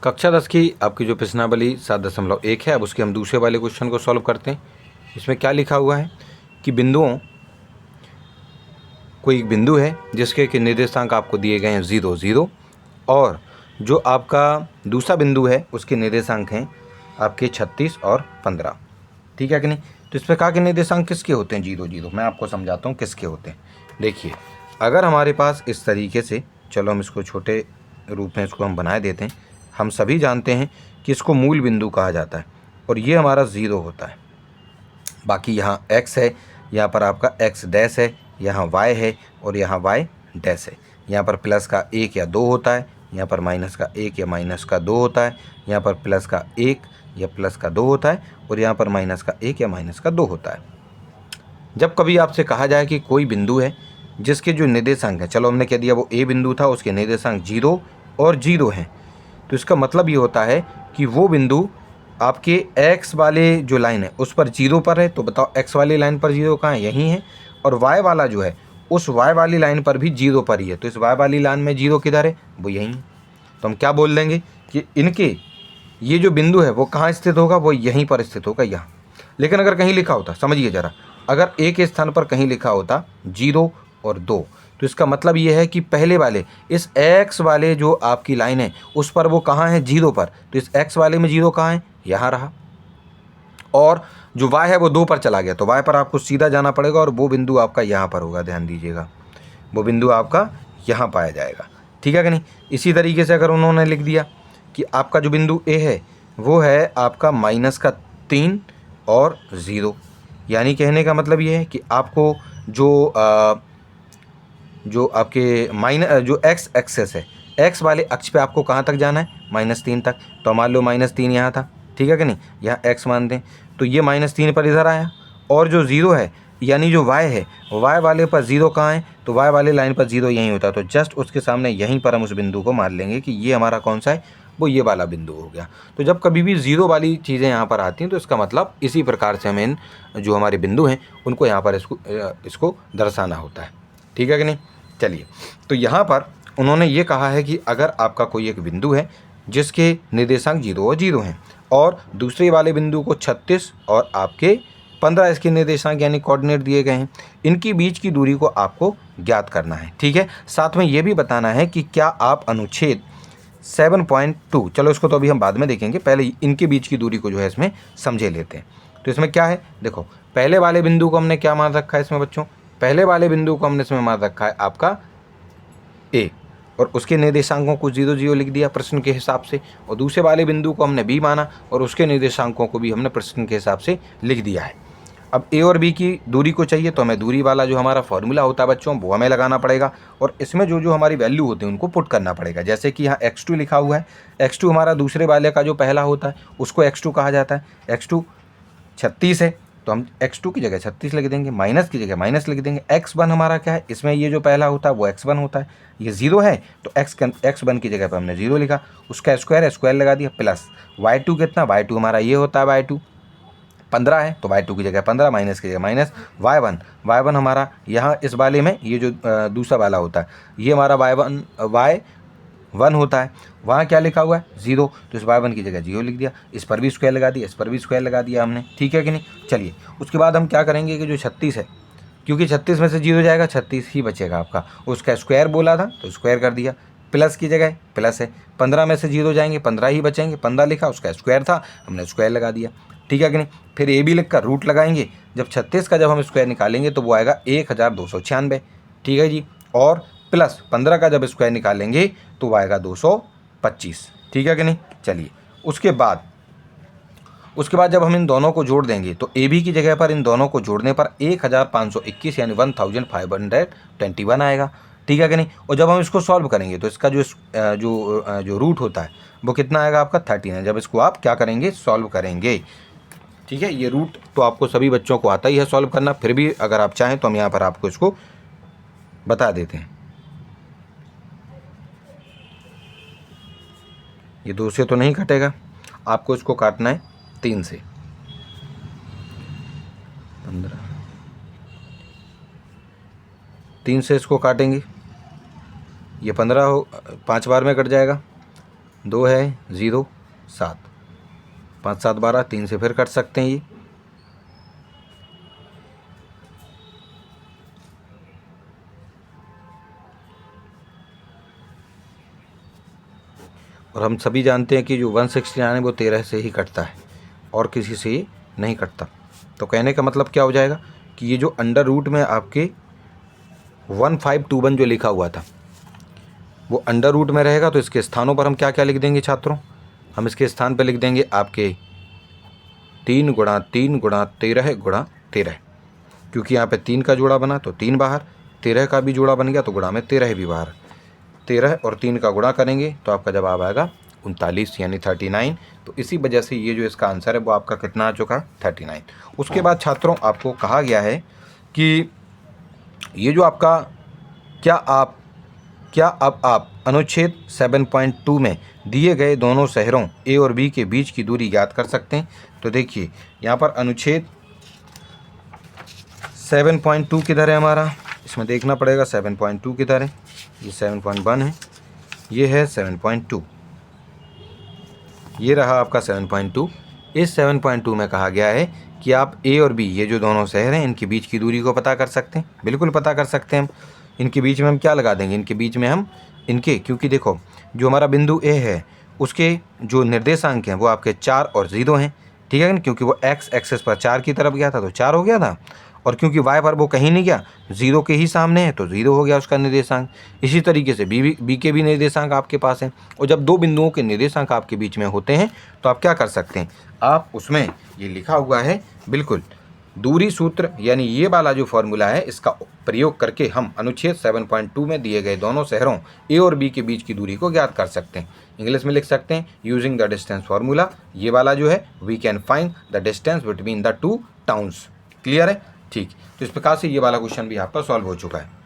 कक्षा 10 की आपकी जो प्रश्नावली 7.1 है, अब उसके हम दूसरे वाले क्वेश्चन को सॉल्व करते हैं। इसमें क्या लिखा हुआ है कि कोई एक बिंदु है जिसके कि निर्देशांक आपको दिए गए हैं 0, 0 और जो आपका दूसरा बिंदु है उसके निर्देशांक हैं आपके 36 और 15। ठीक है कि नहीं? तो इस प्रकार के निर्देशांक किसके होते हैं? 0, 0। मैं आपको समझाता हूँ किसके होते हैं। देखिए, अगर हमारे पास इस तरीके से, चलो हम इसको छोटे रूप में इसको हम बना देते हैं। हम सभी जानते हैं कि इसको मूल बिंदु कहा जाता है और ये हमारा 0 होता है। बाकी यहाँ x है, यहाँ पर आपका x डैश है, यहाँ y है और यहाँ y डैश है। यहाँ पर प्लस का 1 या 2 होता है, यहाँ पर माइनस का 1 या माइनस का 2 होता है, यहाँ पर प्लस का 1 या प्लस का 2 होता है और यहाँ पर माइनस का 1 या माइनस का 2 होता है। जब कभी आपसे कहा जाए कि कोई बिंदु है जिसके जो निर्देशांक हैं, चलो हमने कह दिया वो a बिंदु था, उसके निर्देशांक 0 और 0 हैं, तो इसका मतलब ये होता है कि वो बिंदु आपके x वाले जो लाइन है उस पर 0 पर है। तो बताओ x वाली लाइन पर 0 कहाँ है? यहीं है। और y वाला जो है उस y वाली लाइन पर भी 0 पर ही है। तो इस y वाली लाइन में 0 किधर है? वो यहीं है। तो हम क्या बोल देंगे कि इनके ये जो बिंदु है वो कहाँ स्थित होगा? वो यहीं पर स्थित होगा, यहाँ। लेकिन अगर कहीं लिखा होता, समझिए ज़रा, अगर a के स्थान पर कहीं लिखा होता 0 और 2, तो इसका मतलब ये है कि पहले वाले इस x वाले जो आपकी लाइन है उस पर वो कहाँ है? 0 पर। तो इस x वाले में 0 कहाँ है? यहाँ रहा। और जो y है वो 2 पर चला गया, तो y पर आपको सीधा जाना पड़ेगा और वो बिंदु आपका यहाँ पर होगा। ध्यान दीजिएगा, वो बिंदु आपका यहाँ पाया जाएगा। ठीक है कि नहीं? इसी तरीके से अगर उन्होंने लिख दिया कि आपका जो बिंदु a है वो है आपका -3 और 0, यानी कहने का मतलब ये है कि आपको जो आपके जो x एक्सेस है, x वाले अक्ष पे आपको कहाँ तक जाना है? -3 तक। तो मान लो -3 यहाँ था, ठीक है कि नहीं? यहाँ x मान दें तो ये -3 पर इधर आया और जो 0 है यानी जो y है, y वाले पर 0 कहाँ है? तो y वाले लाइन पर 0 यहीं होता है। तो जस्ट उसके सामने यहीं पर हम उस बिंदु को मान लेंगे कि ये हमारा कौन सा है? वो ये वाला बिंदु हो गया। तो जब कभी भी 0 वाली चीज़ें यहाँ पर आती हैं तो इसका मतलब इसी प्रकार से हमें जो हमारे बिंदु हैं उनको यहाँ पर इसको दर्शाना होता है। ठीक है कि नहीं? चलिए, तो यहाँ पर उन्होंने ये कहा है कि अगर आपका कोई एक बिंदु है जिसके निर्देशांक 0 और 0 हैं और दूसरे वाले बिंदु को 36 और आपके 15 इसके निर्देशांक यानी कोऑर्डिनेट दिए गए हैं, इनकी बीच की दूरी को आपको ज्ञात करना है। ठीक है, साथ में ये भी बताना है कि क्या आप अनुच्छेद 7.2, चलो इसको तो अभी हम बाद में देखेंगे, पहले इनके बीच की दूरी को जो है इसमें समझे लेते हैं। तो इसमें क्या है? देखो, पहले वाले बिंदु को हमने क्या मान रखा है इसमें बच्चों? पहले वाले बिंदु को हमने इसमें मान रखा है आपका a और उसके निर्देशांकों को 0, 0 लिख दिया प्रश्न के हिसाब से, और दूसरे वाले बिंदु को हमने b माना और उसके निर्देशांकों को भी हमने प्रश्न के हिसाब से लिख दिया है। अब a और b की दूरी को चाहिए तो हमें दूरी वाला जो हमारा फॉर्मूला होता है बच्चों वो हमें लगाना पड़ेगा और इसमें जो जो हमारी वैल्यू होती है उनको पुट करना पड़ेगा। जैसे कि यहाँ x2 लिखा हुआ है, x2 हमारा दूसरे वाले का जो पहला होता है उसको x2 कहा जाता है। x2 36 है तो हम x2 की जगह 36 लिख देंगे, माइनस की जगह माइनस लिख देंगे। x1 हमारा क्या है? इसमें ये जो पहला होता है वो x1 होता है, ये 0 है तो x1 की जगह पर हमने 0 लिखा, उसका स्क्वायर लगा दिया, प्लस y2 कितना? y2 हमारा ये होता है, y2 15 है तो y2 की जगह 15, माइनस की जगह माइनस, y1 हमारा यहाँ इस वाले में ये जो दूसरा वाला होता है ये हमारा y1 होता है। वहाँ क्या लिखा हुआ है? 0, तो इस y1 की जगह 0 लिख दिया, इस पर भी स्क्वायर लगा दिया, इस पर भी स्क्वायर लगा दिया हमने। ठीक है कि नहीं? चलिए, उसके बाद हम क्या करेंगे कि जो 36 है, क्योंकि 36 में से 0 जाएगा 36 ही बचेगा आपका, उसका स्क्वायर बोला था तो स्क्वायर कर दिया, प्लस की जगह प्लस है, 15 में से 0 जाएंगे 15 ही बचेंगे, 15 लिखा, उसका स्क्वायर था हमने स्क्वायर लगा दिया। ठीक है कि नहीं? फिर ए बी लिख कर रूट लगाएंगे, जब 36 का जब हम स्क्वायर निकालेंगे तो वो आएगा 1296। ठीक है जी, और प्लस 15 का जब स्क्वायर निकालेंगे तो वो आएगा 225। ठीक है कि नहीं? चलिए, उसके बाद जब हम इन दोनों को जोड़ देंगे तो ए बी की जगह पर इन दोनों को जोड़ने पर 1521 यानी 1521 आएगा। ठीक है कि नहीं? और जब हम इसको सॉल्व करेंगे तो इसका जो रूट होता है वो कितना आएगा आपका? 13 है। जब इसको आप क्या करेंगे? सॉल्व करेंगे। ठीक है, ये रूट तो आपको सभी बच्चों को आता ही है सॉल्व करना, फिर भी अगर आप चाहें तो हम यहाँ पर आपको इसको बता देते हैं। ये 2 से तो नहीं कटेगा, आपको इसको काटना है 3 से। 15 3 से इसको काटेंगे, ये 15 हो 5 बार में कट जाएगा, 2 है 0 7, 5 7 12, 3 से फिर कट सकते हैं ये। और हम सभी जानते हैं कि जो 169 है वो 13 से ही कटता है और किसी से ही नहीं कटता। तो कहने का मतलब क्या हो जाएगा कि ये जो अंडर रूट में आपके 1521 जो लिखा हुआ था वो अंडर रूट में रहेगा। तो इसके स्थानों पर हम क्या क्या लिख देंगे छात्रों? हम इसके स्थान पर लिख देंगे आपके 3 गुणा 3 गुणा 13 गुणा 13, क्योंकि यहाँ पे 3 का जोड़ा बना तो 3 बाहर, 13 का भी जोड़ा बन गया तो गुणा में 13 भी बाहर। 13 और 3 का गुणा करेंगे तो आपका जवाब आएगा 39 यानी 39। तो इसी वजह से ये जो इसका आंसर है वो आपका कितना आ चुका है? 39। उसके बाद छात्रों आपको कहा गया है कि ये जो आपका क्या अब आप अनुच्छेद 7.2 में दिए गए दोनों शहरों ए और बी के बीच की दूरी ज्ञात कर सकते हैं। तो देखिए यहाँ पर अनुच्छेद 7.2 किधर है हमारा? इसमें देखना पड़ेगा 7.2 किधर है। ये 7.1 है, ये है 7.2, ये रहा आपका 7.2। इस 7.2 में कहा गया है कि आप ए और बी ये जो दोनों शहर हैं इनके बीच की दूरी को पता कर सकते हैं। बिल्कुल पता कर सकते हैं हम। इनके बीच में हम क्या लगा देंगे? इनके बीच में हम क्योंकि देखो जो हमारा बिंदु ए है उसके जो निर्देशांक हैं वो आपके 4 और 0 हैं, ठीक है ना, क्योंकि वो एक्स एक्सेस पर 4 की तरफ गया था तो 4 हो गया था, और क्योंकि वाई पर वो कहीं नहीं गया, 0 के ही सामने है तो 0 हो गया उसका निर्देशांक। इसी तरीके से बी के भी निर्देशांक आपके पास हैं। और जब दो बिंदुओं के निर्देशांक आपके बीच में होते हैं तो आप क्या कर सकते हैं? आप उसमें ये लिखा हुआ है बिल्कुल दूरी सूत्र, यानी ये वाला जो फॉर्मूला है इसका प्रयोग करके हम अनुच्छेद 7.2 में दिए गए दोनों शहरों ए और बी के बीच की दूरी को ज्ञात कर सकते हैं। इंग्लिश में लिख सकते हैं यूजिंग द डिस्टेंस फार्मूला। ये वाला जो है we can find the distance between the 2 towns. Clear है? ठीक। तो इस प्रकार से ये वाला क्वेश्चन भी आपका सॉल्व हो चुका है।